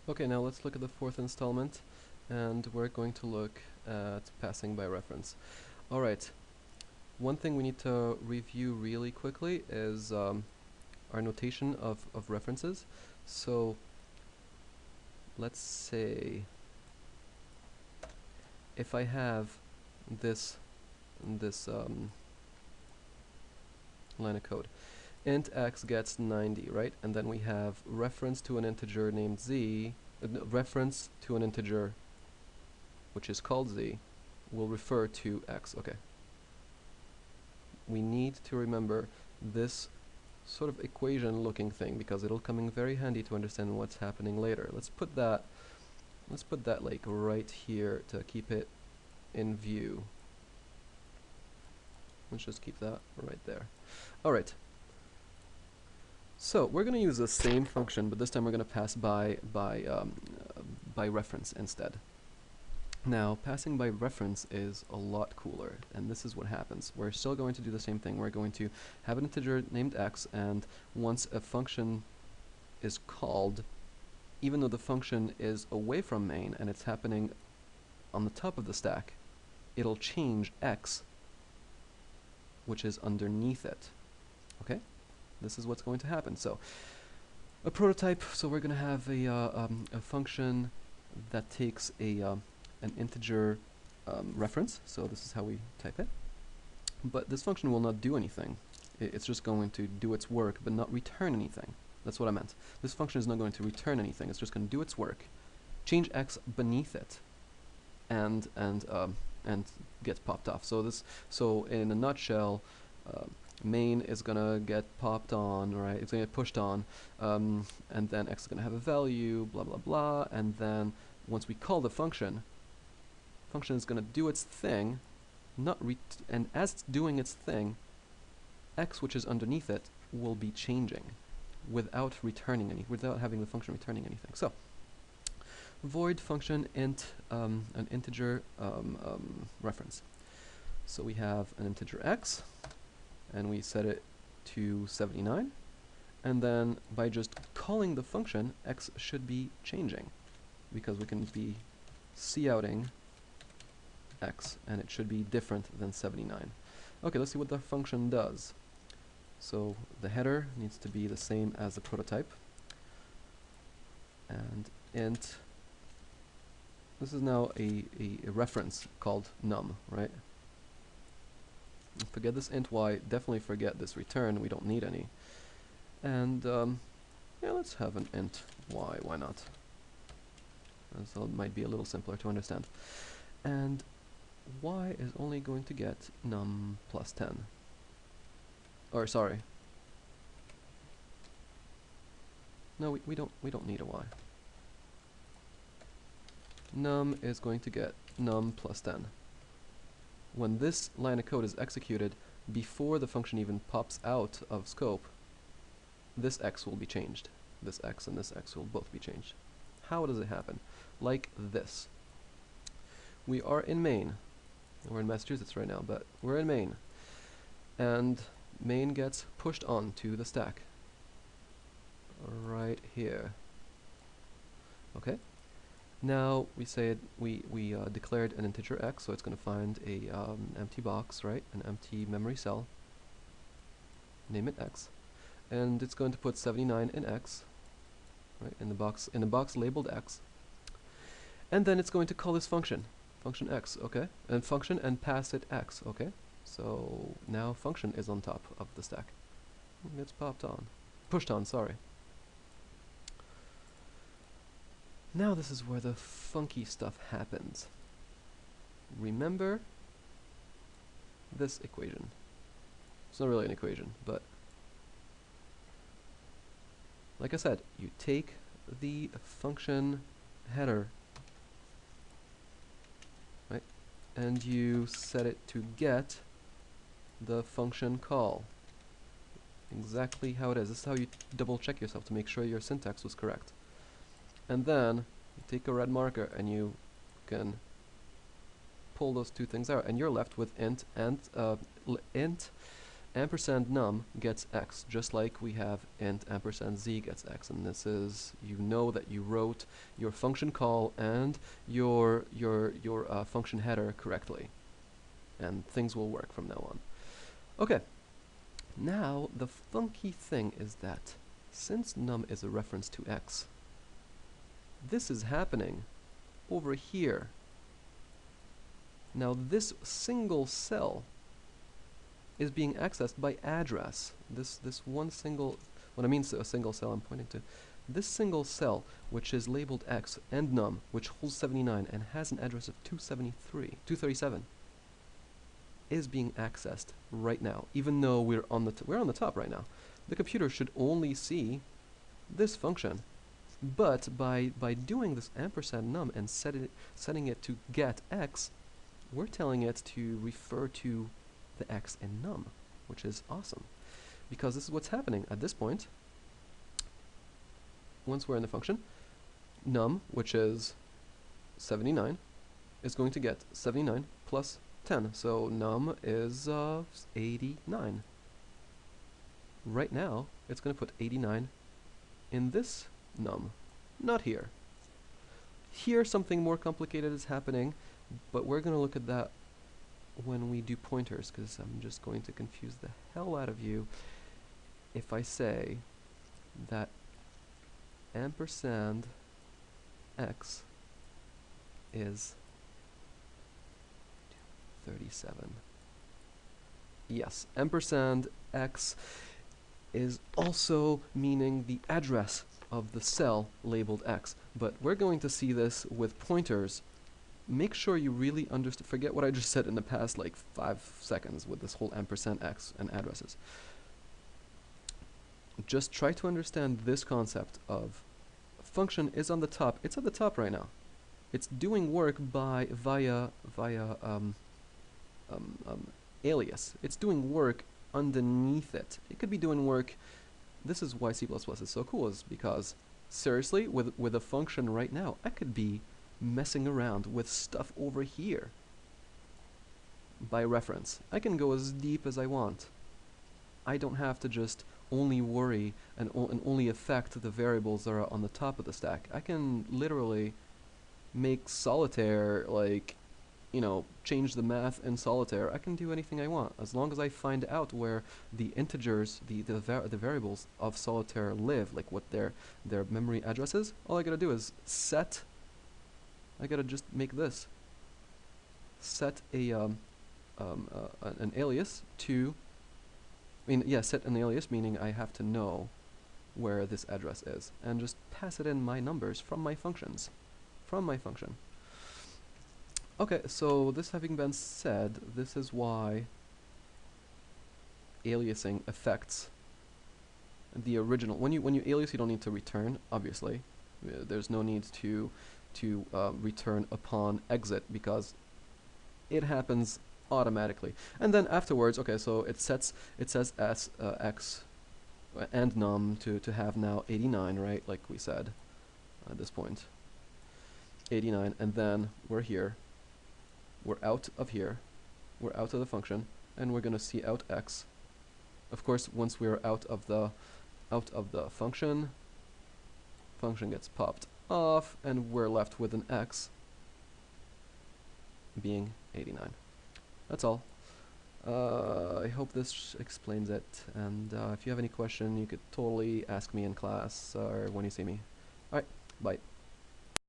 Okay, now let's look at the fourth installment, and we're going to look at passing by reference. Alright, one thing we need to review really quickly is our notation of references. So let's say if I have this line of code, int x gets 90, right? And then we have reference to an integer named z, reference to an integer which is called z, will refer to x. Okay. We need to remember this sort of equation looking thing because it'll come in very handy to understand what's happening later. Let's put that like right here to keep it in view. Let's just keep that right there. Alright. So we're going to use the same function, but this time we're going to pass by reference instead. Now, passing by reference is a lot cooler, and this is what happens. We're still going to do the same thing. We're going to have an integer named x, and once a function is called, even though the function is away from main and it's happening on the top of the stack, it'll change x, which is underneath it. Okay? This is what's going to happen. So, a prototype, so we're going to have a function that takes an integer reference, so this is how we type it. But this function will not do anything. It's just going to do its work, but not return anything. That's what I meant. This function is not going to return anything. It's just going to do its work, change x beneath it, and get popped off. So in a nutshell, main is gonna get popped on, right? It's gonna get pushed on, and then x is gonna have a value, blah blah blah, and then once we call the function is going to do its thing, and as it's doing its thing, x, which is underneath it, will be changing without having the function returning anything. So, void function int an integer reference. So we have an integer x, and we set it to 79, and then by just calling the function, x should be changing, because we can be couting x, and it should be different than 79. Okay, let's see what the function does. So the header needs to be the same as the prototype, and int, this is now a reference called num, right? Forget this int y, definitely forget this return, we don't need any. And yeah, let's have an int y, why not? So it might be a little simpler to understand. And y is only going to get num plus 10. Or sorry. No, we don't need a y. Num is going to get num plus 10. When this line of code is executed, before the function even pops out of scope, this x will be changed. This x and this x will both be changed. How does it happen? Like this. We are in main. We're in Massachusetts right now, but we're in main. And main gets pushed onto the stack. Right here. Okay? Now we said we declared an integer x, so it's going to find a empty box, right? An empty memory cell. Name it x. And it's going to put 79 in x, right? In the box labeled x. And then it's going to call this function x, okay? And function and pass it x, okay? So now function is on top of the stack. It gets pushed on, sorry. Now this is where the funky stuff happens. Remember this equation. It's not really an equation, but like I said, you take the function header, right, and you set it to get the function call. Exactly how it is. This is how you double check yourself to make sure your syntax was correct. And then you take a red marker and you can pull those two things out, and you're left with int and int ampersand num gets x, just like we have int ampersand z gets x. And this is, you know that you wrote your function call and your function header correctly, and things will work from now on. Okay, now the funky thing is that since num is a reference to x, this is happening over here. Now this single cell is being accessed by address. This one single, what I mean a single cell I'm pointing to, this single cell, which is labeled x and num, which holds 79 and has an address of 237, is being accessed right now, even though we're on the top right now. The computer should only see this function, but by doing this ampersand num and setting it to get x, we're telling it to refer to the x in num, which is awesome, because this is what's happening at this point. Once we're in the function, num, which is 79, is going to get 79 plus 10, so num is 89. Right now, it's going to put 89 in this num, not here. Here, something more complicated is happening, but we're going to look at that when we do pointers, because I'm just going to confuse the hell out of you if I say that ampersand x is 37. Yes, ampersand x is also meaning the address of the cell labeled x, but we're going to see this with pointers. Make sure you really understand, forget what I just said in the past like 5 seconds with this whole ampersand x and addresses. Just try to understand this concept of function is on the top. It's at the top right now. It's doing work via alias. It's doing work underneath it. It could be doing work. This is why C++ is so cool, is because seriously, with a function right now, I could be messing around with stuff over here by reference. I can go as deep as I want. I don't have to just only worry and only affect the variables that are on the top of the stack. I can literally make solitaire, like, you know, change the math in solitaire. I can do anything I want as long as I find out where the integers, the variables of solitaire live, like what their memory address is. All I gotta do is set. I gotta just make this. Set an alias to. Set an alias, meaning I have to know where this address is, and just pass it in my numbers from my functions, from my function. Okay, so this having been said, this is why aliasing affects the original. When you alias, you don't need to return, obviously. There's no need to return upon exit, because it happens automatically. And then afterwards, okay, so it says x and num to have now 89, right? Like we said at this point, 89, and then we're here. We're out of here. We're out of the function, and we're gonna see out x. Of course, once we're out of the function gets popped off, and we're left with an x being 89. That's all. I hope this explains it, and if you have any question, you could totally ask me in class or when you see me. Alright, bye.